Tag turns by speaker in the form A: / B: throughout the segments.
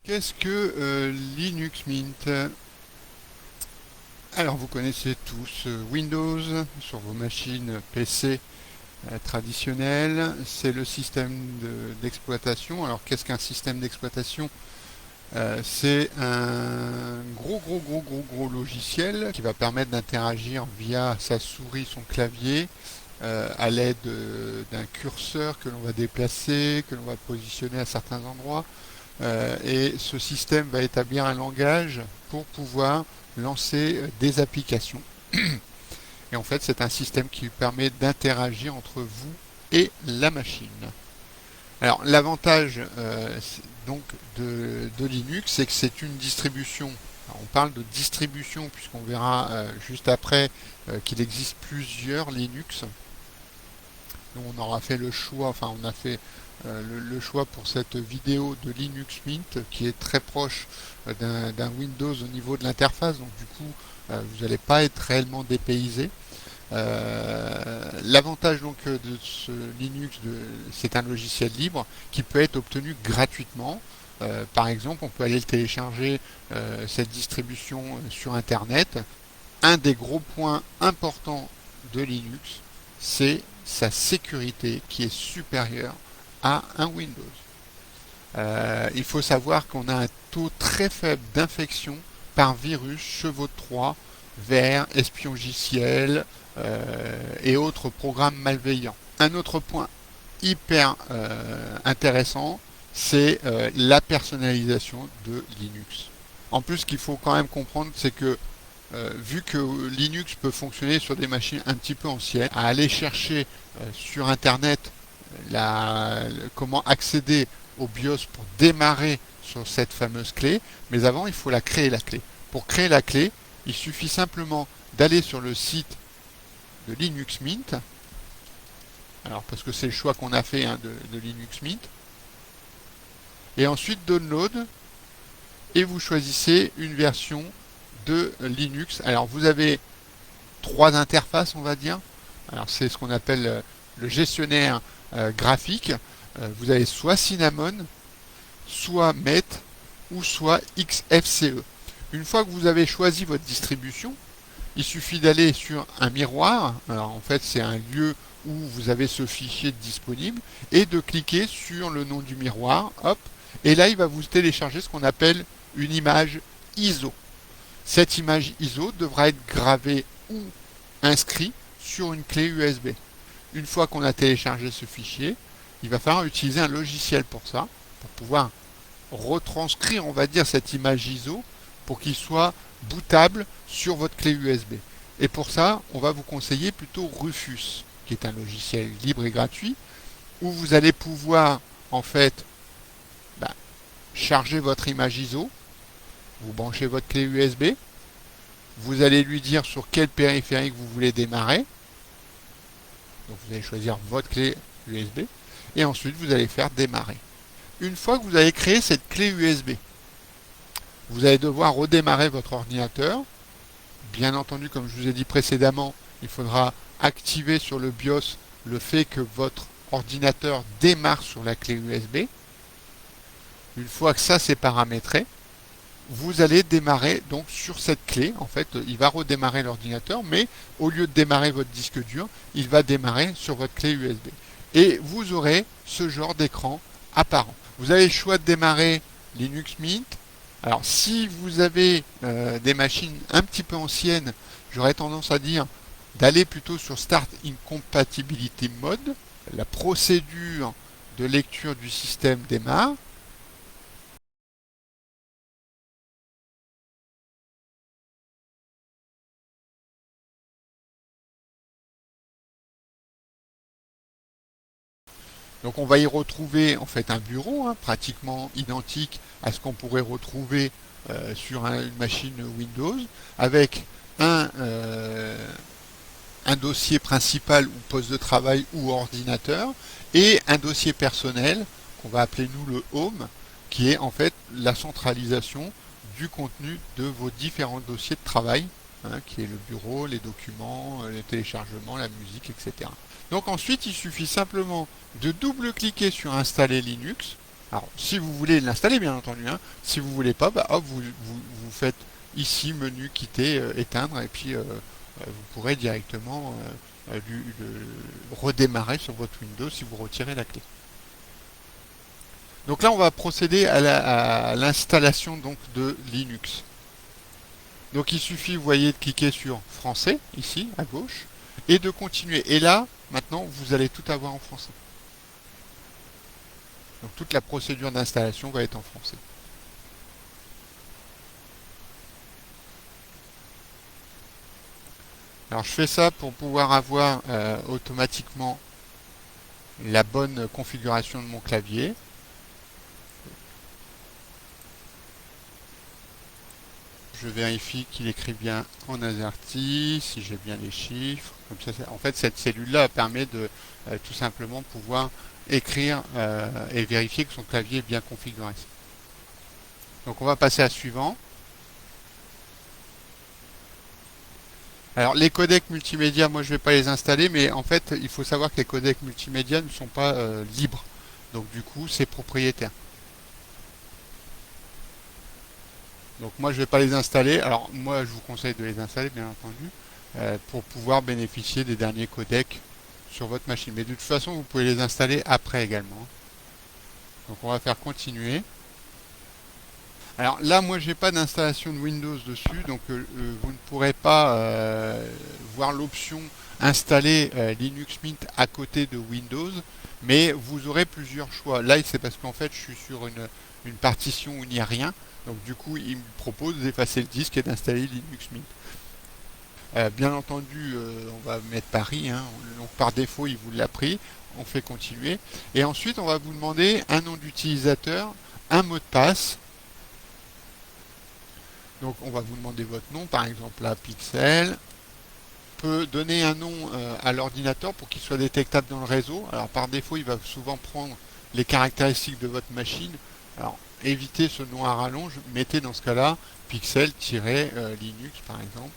A: Qu'est-ce que Linux Mint? Alors vous connaissez tous Windows sur vos machines PC traditionnelles. C'est le système d'exploitation. Alors qu'est-ce qu'un système d'exploitation? C'est un gros logiciel qui va permettre d'interagir via sa souris, son clavier, à l'aide d'un curseur que l'on va déplacer, que l'on va positionner à certains endroits. Et ce système va établir un langage pour pouvoir lancer des applications. Et en fait, c'est un système qui permet d'interagir entre vous et la machine. Alors, l'avantage donc de Linux, c'est que c'est une distribution. Alors, on parle de distribution puisqu'on verra juste après qu'il existe plusieurs Linux. Donc, on aura fait le choix, enfin on a fait le choix pour cette vidéo de Linux Mint qui est très proche d'un Windows au niveau de l'interface. Donc du coup, vous n'allez pas être réellement dépaysé. L'avantage donc de ce Linux, c'est un logiciel libre qui peut être obtenu gratuitement. Par exemple, on peut aller le télécharger cette distribution sur Internet. Un des gros points importants de Linux, c'est sa sécurité qui est supérieure à un Windows. Il faut savoir qu'on a un taux très faible d'infection par virus, chevaux de Troie, vers, espions et autres programmes malveillants. Un autre point hyper intéressant, c'est la personnalisation de Linux. En plus, ce qu'il faut quand même comprendre, c'est que vu que Linux peut fonctionner sur des machines un petit peu anciennes, à aller chercher sur Internet comment accéder au BIOS pour démarrer sur cette fameuse clé, mais avant il faut la créer la clé. Pour créer la clé, il suffit simplement d'aller sur le site de Linux Mint, alors parce que c'est le choix qu'on a fait de Linux Mint, et ensuite Download, et vous choisissez une version de Linux. Alors vous avez trois interfaces, on va dire. Alors c'est ce qu'on appelle le gestionnaire graphique. Vous avez soit Cinnamon, soit Met ou soit XFCE. Une fois que vous avez choisi votre distribution, il suffit d'aller sur un miroir. Alors en fait c'est un lieu où vous avez ce fichier disponible et de cliquer sur le nom du miroir. Hop, et là il va vous télécharger ce qu'on appelle une image ISO. Cette image ISO devra être gravée ou inscrite sur une clé USB. Une fois qu'on a téléchargé ce fichier, il va falloir utiliser un logiciel pour ça, pour pouvoir retranscrire, on va dire, cette image ISO pour qu'il soit bootable sur votre clé USB. Et pour ça, on va vous conseiller plutôt Rufus, qui est un logiciel libre et gratuit, où vous allez pouvoir, en fait, charger votre image ISO, vous branchez votre clé USB, vous allez lui dire sur quel périphérique vous voulez démarrer. Donc vous allez choisir votre clé USB et ensuite vous allez faire démarrer. Une fois que vous avez créé cette clé USB, vous allez devoir redémarrer votre ordinateur. Bien entendu, comme je vous ai dit précédemment, il faudra activer sur le BIOS le fait que votre ordinateur démarre sur la clé USB. Une fois que ça c'est paramétré, vous allez démarrer donc sur cette clé. En fait, il va redémarrer l'ordinateur, mais au lieu de démarrer votre disque dur, il va démarrer sur votre clé USB. Et vous aurez ce genre d'écran apparent. Vous avez le choix de démarrer Linux Mint. Alors, si vous avez des machines un petit peu anciennes, j'aurais tendance à dire d'aller plutôt sur Start Incompatibility Mode. La procédure de lecture du système démarre. Donc on va y retrouver en fait un bureau pratiquement identique à ce qu'on pourrait retrouver sur une machine Windows avec un dossier principal ou poste de travail ou ordinateur et un dossier personnel qu'on va appeler nous le Home qui est en fait la centralisation du contenu de vos différents dossiers de travail qui est le bureau, les documents, les téléchargements, la musique, etc. Donc ensuite, il suffit simplement de double-cliquer sur Installer Linux. Alors, si vous voulez l'installer, bien entendu, hein. Si vous voulez pas, bah, hop, vous faites ici menu quitter, éteindre, et puis vous pourrez directement redémarrer sur votre Windows si vous retirez la clé. Donc là, on va procéder à l'installation donc de Linux. Donc il suffit, vous voyez, de cliquer sur Français, ici, à gauche, et de continuer. Et là, maintenant, vous allez tout avoir en français. Donc toute la procédure d'installation va être en français. Alors je fais ça pour pouvoir avoir automatiquement la bonne configuration de mon clavier. Je vérifie qu'il écrit bien en AZERTY, si j'ai bien les chiffres. Comme ça, en fait, cette cellule-là permet de tout simplement pouvoir écrire et vérifier que son clavier est bien configuré. Donc on va passer à suivant. Alors les codecs multimédia, moi je ne vais pas les installer, mais en fait il faut savoir que les codecs multimédia ne sont pas libres. Donc du coup c'est propriétaire. Donc moi je ne vais pas les installer. Alors moi je vous conseille de les installer bien entendu pour pouvoir bénéficier des derniers codecs sur votre machine. Mais de toute façon vous pouvez les installer après également. Donc on va faire continuer. Alors là, moi, j'ai pas d'installation de Windows dessus, donc vous ne pourrez pas voir l'option installer Linux Mint à côté de Windows, mais vous aurez plusieurs choix. Là, c'est parce qu'en fait, je suis sur une partition où il n'y a rien, donc du coup, il me propose d'effacer le disque et d'installer Linux Mint. Bien entendu, on va mettre Paris, hein, donc par défaut, il vous l'a pris. On fait continuer, et ensuite, on va vous demander un nom d'utilisateur, un mot de passe. Donc on va vous demander votre nom, par exemple là, Pixel. On peut donner un nom à l'ordinateur pour qu'il soit détectable dans le réseau. Alors par défaut, il va souvent prendre les caractéristiques de votre machine. Alors évitez ce nom à rallonge, mettez dans ce cas-là Pixel-Linux par exemple.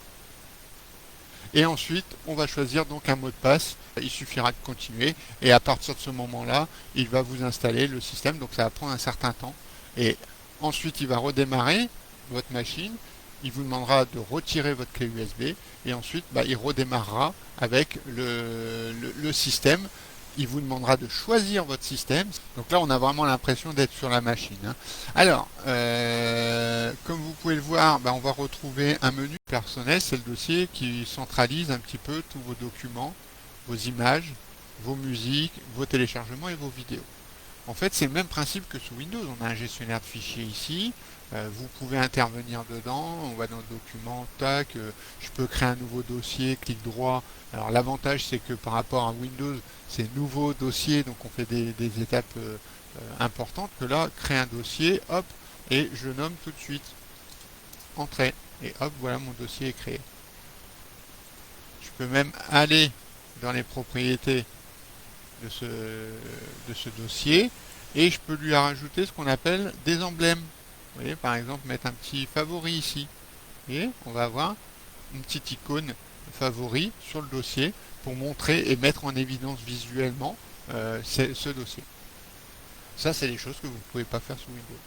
A: Et ensuite, on va choisir donc un mot de passe. Il suffira de continuer. Et à partir de ce moment-là, il va vous installer le système. Donc ça va prendre un certain temps. Et ensuite, il va redémarrer votre machine. Il vous demandera de retirer votre clé USB. Et ensuite, il redémarrera avec le système. Il vous demandera de choisir votre système. Donc là, on a vraiment l'impression d'être sur la machine, hein. Alors, comme vous pouvez le voir, on va retrouver un menu personnel. C'est le dossier qui centralise un petit peu tous vos documents, vos images, vos musiques, vos téléchargements et vos vidéos. En fait, c'est le même principe que sous Windows. On a un gestionnaire de fichiers ici. Vous pouvez intervenir dedans. On va dans le document, tac. Je peux créer un nouveau dossier, clic droit. Alors l'avantage, c'est que par rapport à Windows, c'est nouveau dossier, donc on fait des étapes importantes. Que là, créer un dossier, hop, et je nomme tout de suite entrée. Et hop, voilà, mon dossier est créé. Je peux même aller dans les propriétés de ce dossier et je peux lui rajouter ce qu'on appelle des emblèmes. Vous voyez, par exemple, mettre un petit favori ici. Et on va avoir une petite icône favori sur le dossier pour montrer et mettre en évidence visuellement ce dossier. Ça, c'est des choses que vous ne pouvez pas faire sous Windows.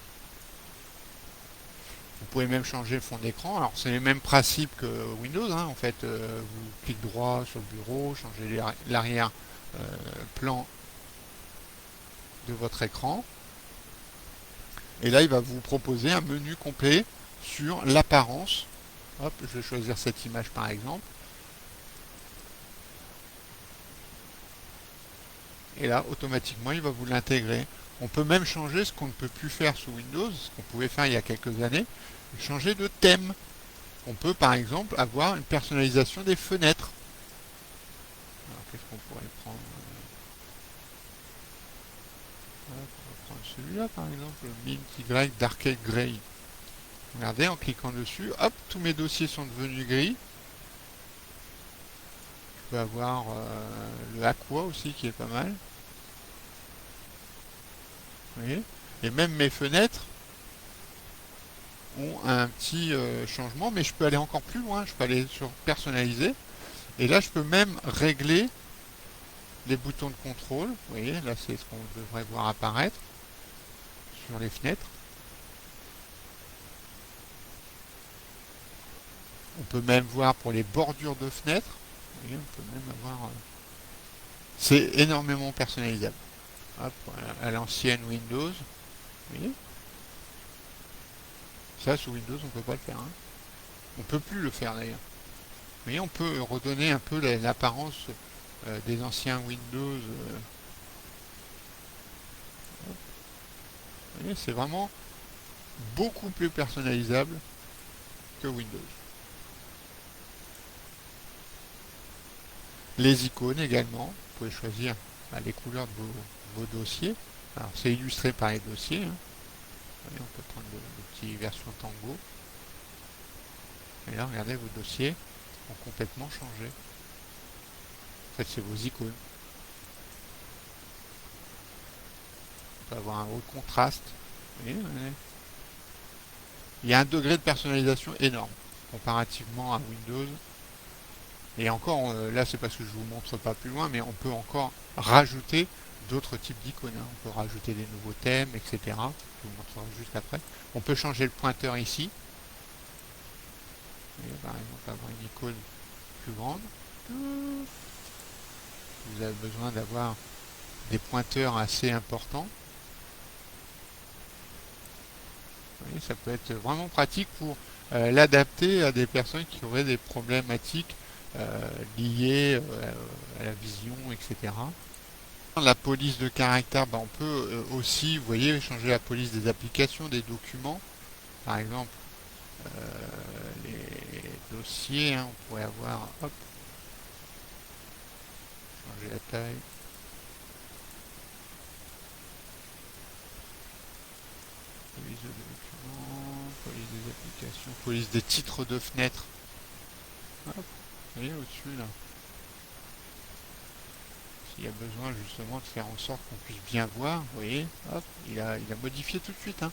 A: Vous pouvez même changer le fond d'écran. Alors, c'est les mêmes principes que Windows, hein. En fait, vous cliquez droit sur le bureau, changez l'arrière-plan de votre écran. Et là, il va vous proposer un menu complet sur l'apparence. Hop, je vais choisir cette image par exemple. Et là, automatiquement, il va vous l'intégrer. On peut même changer ce qu'on ne peut plus faire sous Windows, ce qu'on pouvait faire il y a quelques années, changer de thème. On peut par exemple avoir une personnalisation des fenêtres. Alors qu'est-ce qu'on pourrait prendre? On va prendre celui-là par exemple, le Mint Y d'Arcade Grey. Regardez, en cliquant dessus, hop, tous mes dossiers sont devenus gris. Je peux avoir le Aqua aussi qui est pas mal. Vous voyez? Et même mes fenêtres ont un petit changement, mais je peux aller encore plus loin. Je peux aller sur personnaliser. Et là, je peux même régler les boutons de contrôle. Vous voyez, là, c'est ce qu'on devrait voir apparaître. sur les fenêtres. On peut même voir pour les bordures de fenêtres. Vous voyez, on peut même avoir... C'est énormément personnalisable. Hop, à l'ancienne Windows. Vous voyez, ça, sous Windows, on ne peut pas le faire. Hein. On ne peut plus le faire d'ailleurs. Vous voyez, on peut redonner un peu l'apparence des anciens Windows. Vous voyez, c'est vraiment beaucoup plus personnalisable que Windows. Les icônes également. Vous pouvez choisir les couleurs de vos dossiers. Alors, c'est illustré par les dossiers. Hein. Voyez, on peut prendre le petit version Tango. Et là, regardez, vos dossiers ont complètement changé. En fait, c'est vos icônes. On peut avoir un haut contraste. Vous voyez, il y a un degré de personnalisation énorme comparativement à Windows. Et encore, là, c'est parce que je vous montre pas plus loin, mais on peut encore rajouter d'autres types d'icônes. Hein. On peut rajouter des nouveaux thèmes, etc. Je vous montrerai juste après. On peut changer le pointeur ici. Et par exemple, avoir une icône plus grande. Vous avez besoin d'avoir des pointeurs assez importants. Vous voyez, ça peut être vraiment pratique pour l'adapter à des personnes qui auraient des problématiques liées à la vision, etc. La police de caractère, on peut aussi, vous voyez, changer la police des applications, des documents. Par exemple, les dossiers, hein, on pourrait avoir, hop, changer la taille. Police de documents, police des applications, police des titres de fenêtres. Hop, vous voyez au-dessus là. S'il y a besoin justement de faire en sorte qu'on puisse bien voir, vous voyez, hop, il a modifié tout de suite. Hein.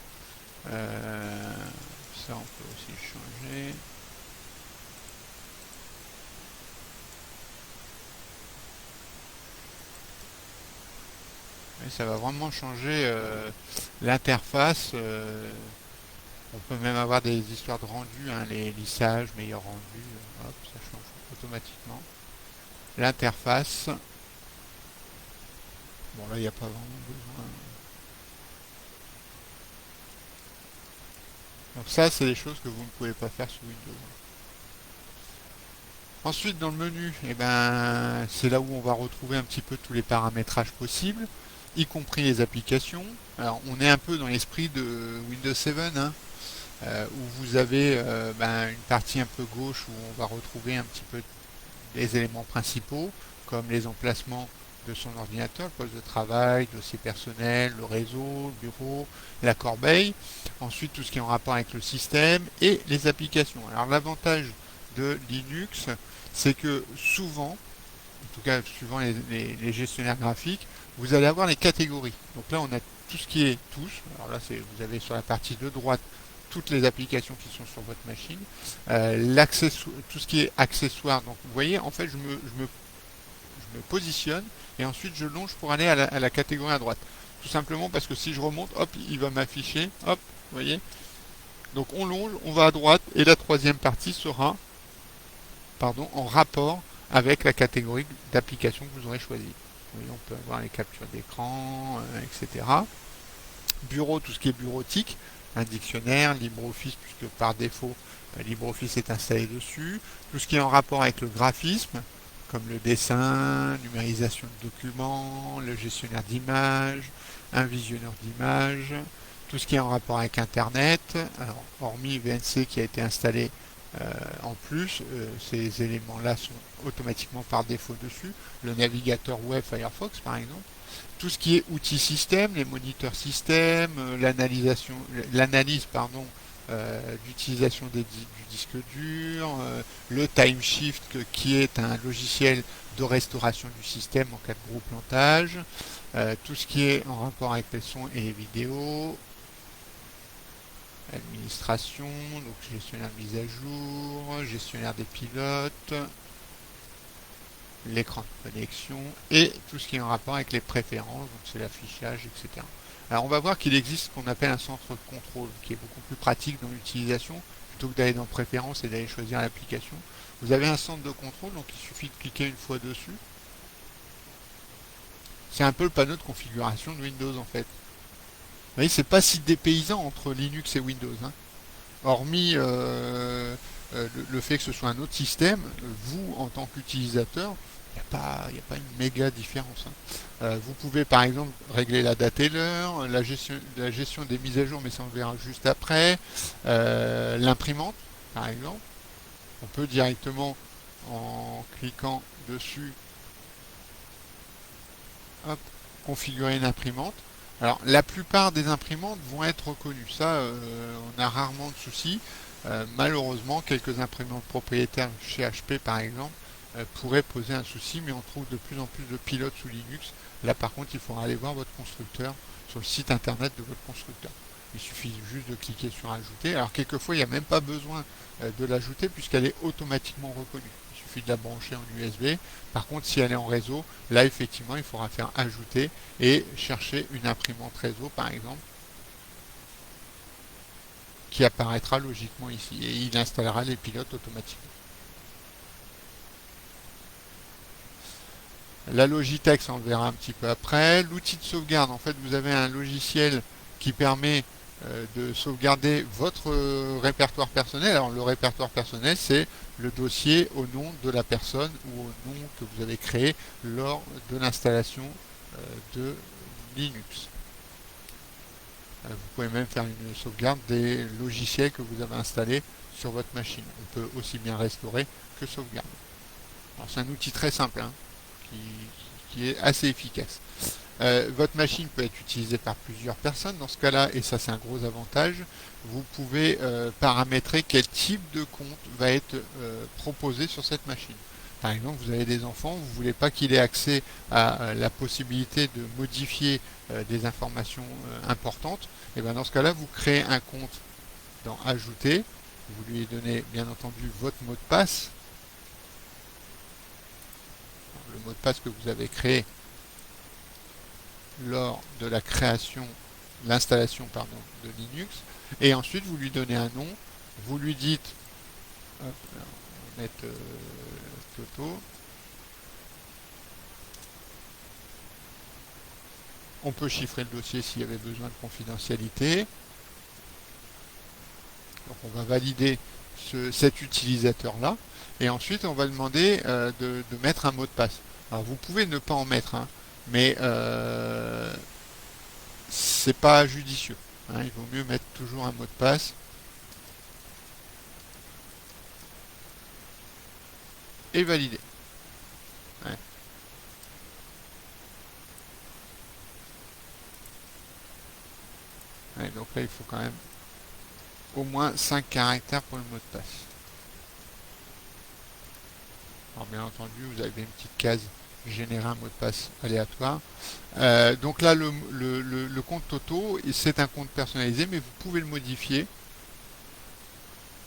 A: Ça on peut aussi changer. Et ça va vraiment changer l'interface. On peut même avoir des histoires de rendu, hein, les lissages, meilleurs rendus. Hop, ça change automatiquement. L'interface. Bon là il n'y a pas vraiment besoin. Donc ça c'est des choses que vous ne pouvez pas faire sous Windows. Ensuite dans le menu, c'est là où on va retrouver un petit peu tous les paramétrages possibles, y compris les applications. Alors on est un peu dans l'esprit de Windows 7, hein, où vous avez une partie un peu gauche où on va retrouver un petit peu les éléments principaux, comme les emplacements de son ordinateur, le poste de travail, le dossier personnel, le réseau, le bureau, la corbeille. Ensuite, tout ce qui est en rapport avec le système et les applications. Alors, l'avantage de Linux, c'est que souvent, en tout cas suivant les gestionnaires graphiques, vous allez avoir les catégories. Donc là, on a tout ce qui est tous. Alors là, vous avez sur la partie de droite toutes les applications qui sont sur votre machine, tout ce qui est accessoires. Donc vous voyez, en fait, je me positionne et ensuite je longe pour aller à la catégorie à droite. Tout simplement parce que si je remonte, hop, il va m'afficher, hop, vous voyez. Donc on longe, on va à droite et la troisième partie sera, en rapport avec la catégorie d'application que vous aurez choisie. Vous voyez, on peut avoir les captures d'écran, etc. Bureau, tout ce qui est bureautique, un dictionnaire, LibreOffice, puisque par défaut, LibreOffice est installé dessus. Tout ce qui est en rapport avec le graphisme, comme le dessin, numérisation de documents, le gestionnaire d'images, un visionneur d'images, tout ce qui est en rapport avec Internet, alors, hormis VNC qui a été installé en plus, ces éléments-là sont automatiquement par défaut dessus, le navigateur web Firefox par exemple. Tout ce qui est outils système, les moniteurs système, l'analyse d'utilisation du disque dur, le TimeShift qui est un logiciel de restauration du système en cas de gros plantage, tout ce qui est en rapport avec les sons et les vidéos, administration, donc gestionnaire de mise à jour, gestionnaire des pilotes, l'écran de connexion et tout ce qui est en rapport avec les préférences, donc c'est l'affichage, etc. Alors on va voir qu'il existe ce qu'on appelle un centre de contrôle, qui est beaucoup plus pratique dans l'utilisation, plutôt que d'aller dans préférences et d'aller choisir l'application. Vous avez un centre de contrôle, donc il suffit de cliquer une fois dessus. C'est un peu le panneau de configuration de Windows en fait. Vous voyez, c'est pas si dépaysant entre Linux et Windows, hein. Hormis le fait que ce soit un autre système, vous en tant qu'utilisateur, il n'y a pas une méga différence, hein. Vous pouvez par exemple régler la date et l'heure, la gestion des mises à jour, mais ça on verra juste après, l'imprimante par exemple. On peut directement en cliquant dessus, hop, configurer une imprimante. Alors, la plupart des imprimantes vont être reconnues. Ça, on a rarement de soucis. Malheureusement, quelques imprimantes propriétaires chez HP, par exemple, pourraient poser un souci, mais on trouve de plus en plus de pilotes sous Linux. Là, par contre, il faudra aller voir votre constructeur sur le site internet de votre constructeur. Il suffit juste de cliquer sur Ajouter. Alors, quelquefois, il n'y a même pas besoin de l'ajouter puisqu'elle est automatiquement reconnue. Il suffit de la brancher en USB. Par contre, si elle est en réseau, là, effectivement, il faudra faire Ajouter et chercher une imprimante réseau, par exemple, qui apparaîtra logiquement ici. Et il installera les pilotes automatiquement. La Logitech, on le verra un petit peu après. L'outil de sauvegarde, en fait, vous avez un logiciel qui permet de sauvegarder votre répertoire personnel. Alors, le répertoire personnel, c'est le dossier au nom de la personne ou au nom que vous avez créé lors de l'installation de Linux. Vous pouvez même faire une sauvegarde des logiciels que vous avez installés sur votre machine. On peut aussi bien restaurer que sauvegarder. C'est un outil très simple, hein, qui est assez efficace. Votre machine peut être utilisée par plusieurs personnes dans ce cas-là, et ça c'est un gros avantage. Vous pouvez paramétrer quel type de compte va être proposé sur cette machine. Par exemple, vous avez des enfants, vous ne voulez pas qu'il ait accès à la possibilité de modifier des informations importantes, et bien dans ce cas-là, vous créez un compte dans Ajouter, vous lui donnez bien entendu votre mot de passe, le mot de passe que vous avez créé lors de la création, l'installation pardon, de Linux, et ensuite vous lui donnez un nom, vous lui dites, hop, on va mettre Toto, on peut chiffrer le dossier s'il y avait besoin de confidentialité, donc on va valider cet utilisateur là, et ensuite on va demander de mettre un mot de passe. Alors vous pouvez ne pas en mettre, hein, mais c'est pas judicieux, hein. Il vaut mieux mettre toujours un mot de passe et valider. Ouais. Ouais, donc là il faut quand même au moins 5 caractères pour le mot de passe. Alors bien entendu vous avez une petite case générer un mot de passe aléatoire. Donc là le compte Toto c'est un compte personnalisé, mais vous pouvez le modifier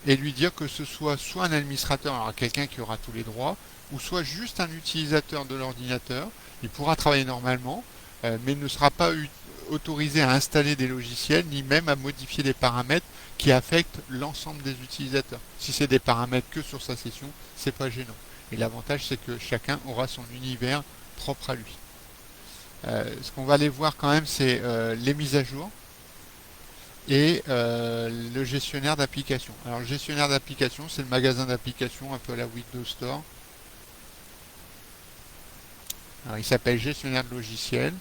A: et lui dire que ce soit un administrateur, alors quelqu'un qui aura tous les droits, ou soit juste un utilisateur de l'ordinateur. Il pourra travailler normalement, mais ne sera pas autorisé à installer des logiciels, ni même à modifier des paramètres qui affectent l'ensemble des utilisateurs. Si c'est des paramètres que sur sa session, c'est pas gênant. Et l'avantage, c'est que chacun aura son univers propre à lui. Ce qu'on va aller voir quand même, c'est les mises à jour et le gestionnaire d'applications. Alors le gestionnaire d'applications, c'est le magasin d'applications un peu à la Windows Store. Alors il s'appelle gestionnaire de logiciels.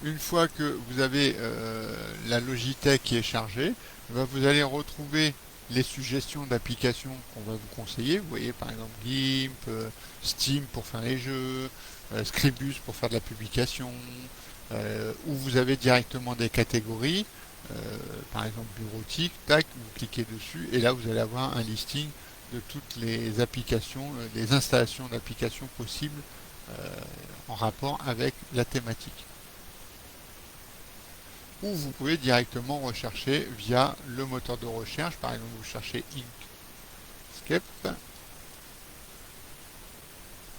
A: Une fois que vous avez la Logitech qui est chargée, vous allez retrouver les suggestions d'applications qu'on va vous conseiller. Vous voyez par exemple GIMP, Steam pour faire les jeux, Scribus pour faire de la publication, où vous avez directement des catégories. Par exemple bureautique, tac, vous cliquez dessus et là vous allez avoir un listing de toutes les applications, les installations d'applications possibles en rapport avec la thématique. Ou vous pouvez directement rechercher via le moteur de recherche, par exemple vous cherchez Inkscape,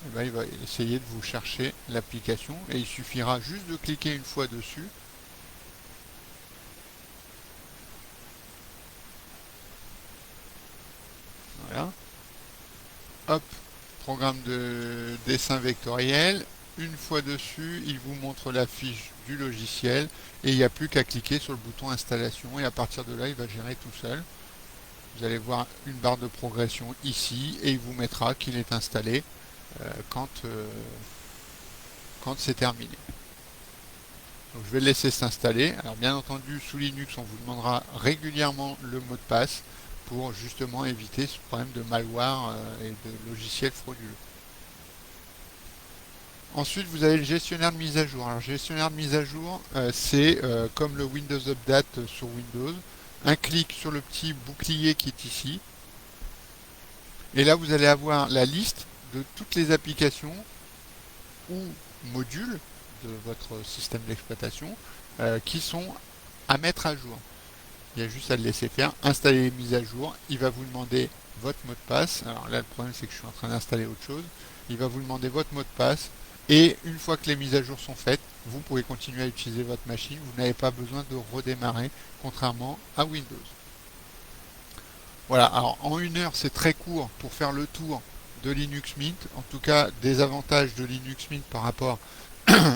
A: et bien, il va essayer de vous chercher l'application et il suffira juste de cliquer une fois dessus hop, programme de dessin vectoriel. Une fois dessus, il vous montre la fiche du logiciel et il n'y a plus qu'à cliquer sur le bouton installation et à partir de là, il va gérer tout seul. Vous allez voir une barre de progression ici et il vous mettra qu'il est installé quand c'est terminé. Donc je vais le laisser s'installer. Alors bien entendu, sous Linux, on vous demandera régulièrement le mot de passe pour justement éviter ce problème de malware et de logiciels frauduleux. Ensuite, vous avez le gestionnaire de mise à jour. Alors, le gestionnaire de mise à jour, c'est comme le Windows Update sur Windows. Un clic sur le petit bouclier qui est ici. Et là, vous allez avoir la liste de toutes les applications ou modules de votre système d'exploitation qui sont à mettre à jour. Il y a juste à le laisser faire, installer les mises à jour. Il va vous demander votre mot de passe. Alors là, le problème, c'est que je suis en train d'installer autre chose. Il va vous demander votre mot de passe. Et une fois que les mises à jour sont faites, vous pouvez continuer à utiliser votre machine. Vous n'avez pas besoin de redémarrer, contrairement à Windows. Voilà, alors en 1 heure, c'est très court pour faire le tour de Linux Mint. En tout cas, des avantages de Linux Mint par rapport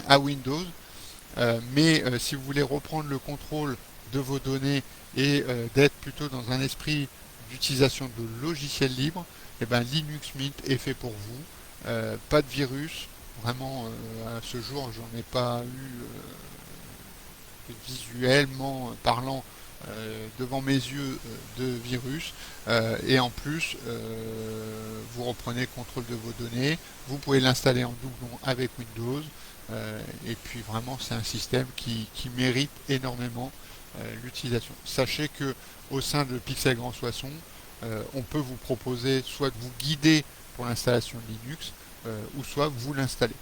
A: à Windows. Mais si vous voulez reprendre le contrôle de vos données et d'être plutôt dans un esprit d'utilisation de logiciels libres, et ben Linux Mint est fait pour vous. Pas de virus. Vraiment, à ce jour, j'en ai pas eu visuellement parlant devant mes yeux de virus. Et en plus, vous reprenez le contrôle de vos données. Vous pouvez l'installer en doublon avec Windows. Et puis vraiment, c'est un système qui mérite énormément l'utilisation. Sachez que au sein de Pixel Grand Soissons, on peut vous proposer soit de vous guider pour l'installation de Linux, ou soit vous l'installez.